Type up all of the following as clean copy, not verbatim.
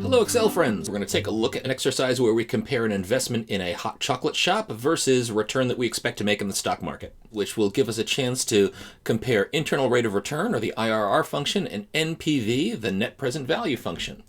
Hello Excel friends! We're going to take a look at an exercise where we compare an investment in a hot chocolate shop versus a return that we expect to make in the stock market, which will give us a chance to compare internal rate of return, or the IRR function, and NPV, the net present value function.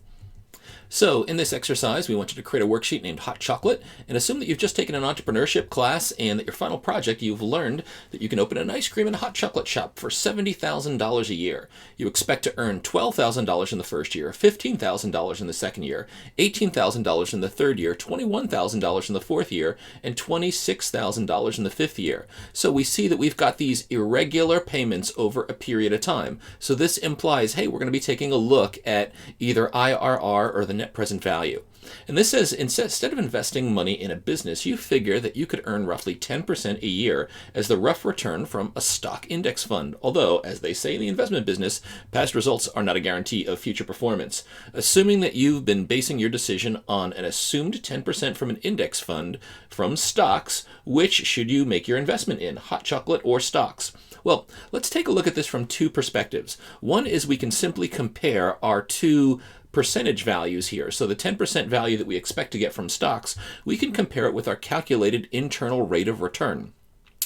So in this exercise, we want you to create a worksheet named Hot Chocolate, and assume that you've just taken an entrepreneurship class and that your final project you've learned that you can open an ice cream and hot chocolate shop for $70,000 a year. You expect to earn $12,000 in the first year, $15,000 in the second year, $18,000 in the third year, $21,000 in the fourth year, and $26,000 in the fifth year. So we see that we've got these irregular payments over a period of time. So this implies, hey, we're going to be taking a look at either IRR or the net present value. And this says instead of investing money in a business, you figure that you could earn roughly 10% a year as the rough return from a stock index fund. Although, as they say in the investment business, past results are not a guarantee of future performance. Assuming that you've been basing your decision on an assumed 10% from an index fund from stocks, which should you make your investment in, hot chocolate or stocks? Well, let's take a look at this from two perspectives. One is we can simply compare our two percentage values here. So the 10% value that we expect to get from stocks, we can compare it with our calculated internal rate of return.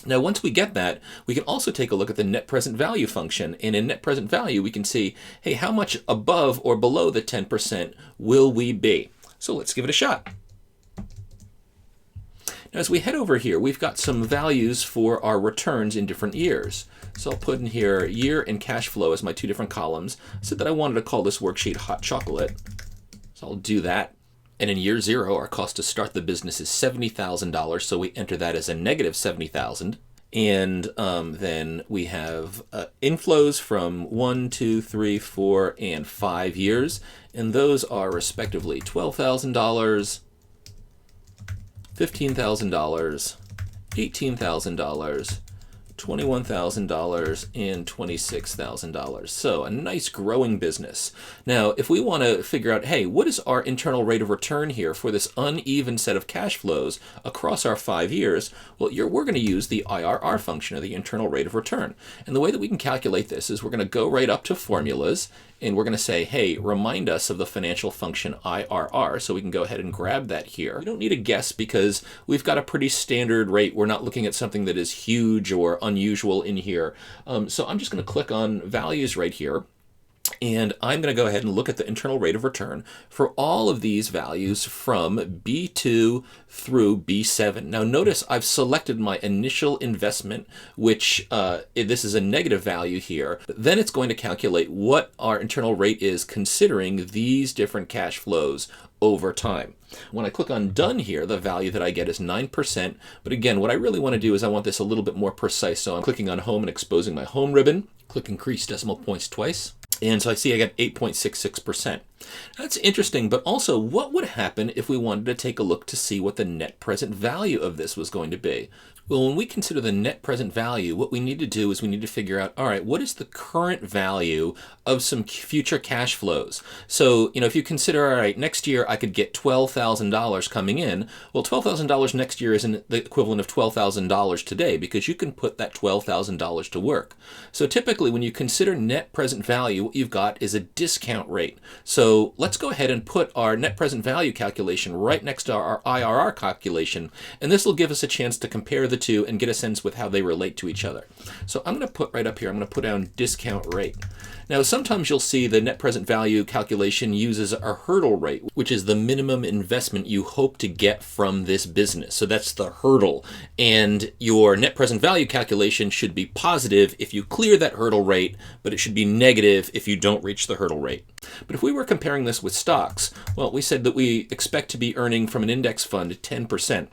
Now, once we get that, we can also take a look at the net present value function. And in net present value, we can see, hey, how much above or below the 10% will we be? So let's give it a shot. Now, as we head over here, we've got some values for our returns in different years. So I'll put in here year and cash flow as my two different columns. I said that I wanted to call this worksheet Hot Chocolate. So I'll do that. And in year zero, our cost to start the business is $70,000. So we enter that as a negative $70,000. And then we have inflows from 1, 2, 3, 4, and 5 years. And those are respectively $12,000, $15,000, $18,000, $21,000, and $26,000. So a nice growing business. Now, if we want to figure out, hey, what is our internal rate of return here for this uneven set of cash flows across our 5 years? Well, we're going to use the IRR function, or the internal rate of return. And the way that we can calculate this is we're going to go right up to formulas, and we're going to say, hey, remind us of the financial function IRR. So we can go ahead and grab that here. We don't need a guess because we've got a pretty standard rate. We're not looking at something that is huge or unusual in here. So I'm just going to click on values right here. And I'm going to go ahead and look at the internal rate of return for all of these values from B2 through B7. Now notice I've selected my initial investment, which this is a negative value here. But then it's going to calculate what our internal rate is considering these different cash flows over time. When I click on done here, the value that I get is 9%. But again, what I really want to do is I want this a little bit more precise. So I'm clicking on home and exposing my home ribbon. Click increase decimal points twice. And so I see I got 8.66%. That's interesting, but also what would happen if we wanted to take a look to see what the net present value of this was going to be? Well, when we consider the net present value, what we need to do is we need to figure out, all right, what is the current value of some future cash flows? So, if you consider, all right, next year I could get $12,000 coming in. Well, $12,000 next year isn't the equivalent of $12,000 today because you can put that $12,000 to work. So typically when you consider net present value, what you've got is a discount rate. So let's go ahead and put our net present value calculation right next to our IRR calculation, and this will give us a chance to compare the two and get a sense with how they relate to each other. So I'm going to put right up here, I'm going to put down discount rate. Now, sometimes you'll see the net present value calculation uses a hurdle rate, which is the minimum investment you hope to get from this business. So that's the hurdle. And your net present value calculation should be positive if you clear that hurdle rate, but it should be negative if you don't reach the hurdle rate. But if we were comparing this with stocks, well, we said that we expect to be earning from an index fund 10%.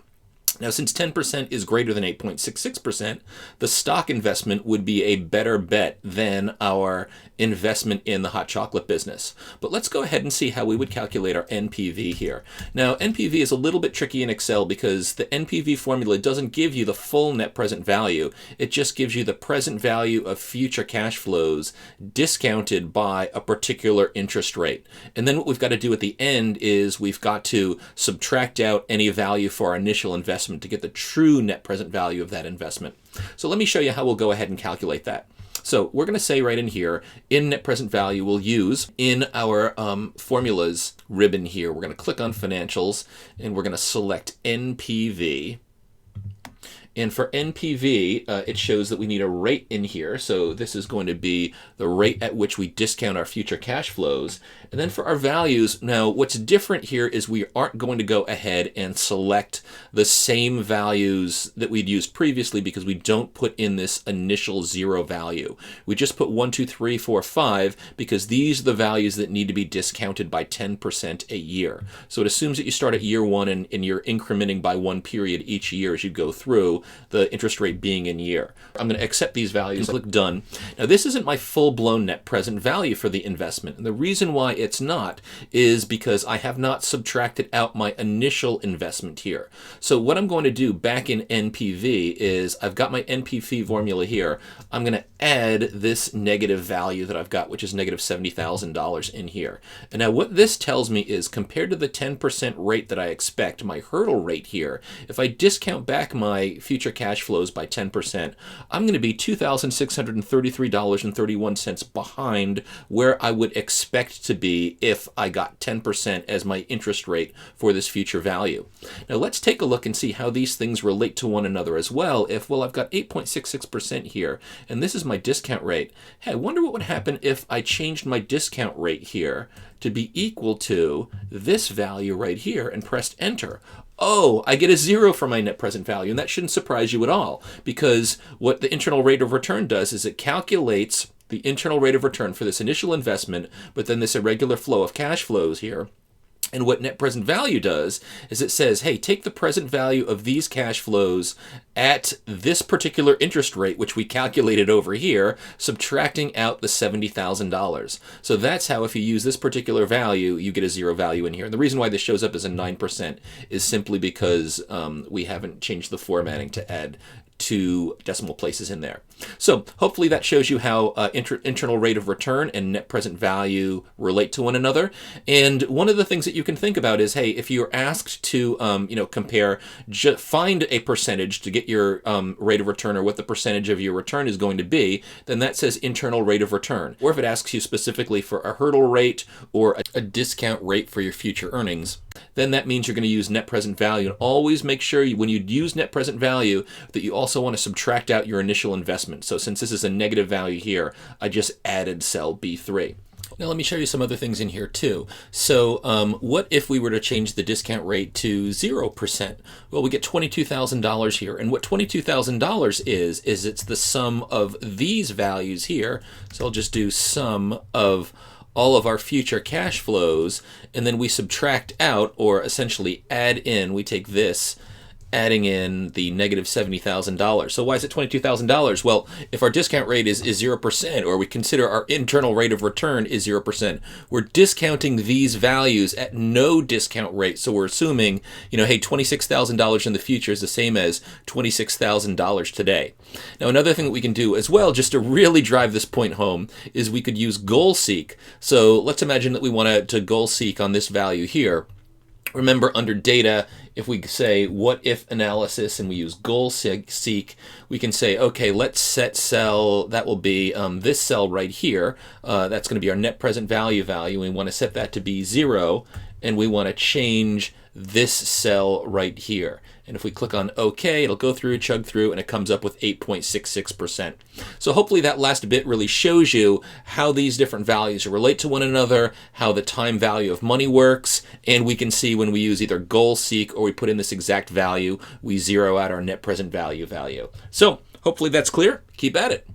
Now, since 10% is greater than 8.66%, the stock investment would be a better bet than our investment in the hot chocolate business. But let's go ahead and see how we would calculate our NPV here. Now, NPV is a little bit tricky in Excel because the NPV formula doesn't give you the full net present value. It just gives you the present value of future cash flows discounted by a particular interest rate. And then what we've got to do at the end is we've got to subtract out any value for our initial investment investment to get the true net present value of that investment. So let me show you how we'll go ahead and calculate that. So we're going to say right in here, in net present value, we'll use in our formulas ribbon here, we're going to click on financials and we're going to select NPV. And for NPV, it shows that we need a rate in here. So this is going to be the rate at which we discount our future cash flows. And then for our values, now what's different here is we aren't going to go ahead and select the same values that we'd used previously because we don't put in this initial 0 value. We just put 1, 2, 3, 4, 5 because these are the values that need to be discounted by 10% a year. So it assumes that you start at year 1 and you're incrementing by 1 period each year as you go through, the interest rate being in year. I'm going to accept these values, click done. Now this isn't my full-blown net present value for the investment. And the reason why it's not is because I have not subtracted out my initial investment here. So what I'm going to do back in NPV is I've got my NPV formula here. I'm going to add this negative value that I've got, which is negative $70,000 in here. And now what this tells me is compared to the 10% rate that I expect, my hurdle rate here, if I discount back my future cash flows by 10%, I'm going to be $2,633.31 behind where I would expect to be if I got 10% as my interest rate for this future value. Now let's take a look and see how these things relate to one another as well. Well, I've got 8.66% here, and this is my discount rate. Hey, I wonder what would happen if I changed my discount rate here to be equal to this value right here and pressed enter. Oh, I get a 0 for my net present value, and that shouldn't surprise you at all, because what the internal rate of return does is it calculates the internal rate of return for this initial investment, but then this irregular flow of cash flows here. And what net present value does is it says, hey, take the present value of these cash flows at this particular interest rate, which we calculated over here, subtracting out the $70,000. So that's how, if you use this particular value, you get a 0 value in here. And the reason why this shows up as a 9% is simply because we haven't changed the formatting to add 2 decimal places in there. So hopefully that shows you how internal rate of return and net present value relate to one another. And one of the things that you can think about is, hey, if you're asked to compare, find a percentage to get your rate of return, or what the percentage of your return is going to be, then that says internal rate of return. Or if it asks you specifically for a hurdle rate or a discount rate for your future earnings, then that means you're going to use net present value. And always make sure when you use net present value that you also want to subtract out your initial investment. So since this is a negative value here, I just added cell B3. Now let me show you some other things in here too. So what if we were to change the discount rate to 0%? Well, we get $22,000 here. And what $22,000 is it's the sum of these values here. So I'll just do sum of all of our future cash flows, and then we subtract out, or essentially add in, we take this, adding in the negative $70,000. So why is it $22,000? Well, if our discount rate is 0%, or we consider our internal rate of return is 0%, we're discounting these values at no discount rate. So we're assuming, hey, $26,000 in the future is the same as $26,000 today. Now, another thing that we can do as well, just to really drive this point home, is we could use goal seek. So let's imagine that we want to goal seek on this value here. Remember, under data, if we say what if analysis and we use goal seek, we can say, okay, let's set cell, that will be this cell right here. That's going to be our net present value. We want to set that to be 0, and we want to change this cell right here. And if we click on OK, it'll go through, chug through, and it comes up with 8.66%. So hopefully that last bit really shows you how these different values relate to one another, how the time value of money works, and we can see when we use either goal seek or we put in this exact value, we zero out our net present value. So hopefully that's clear. Keep at it.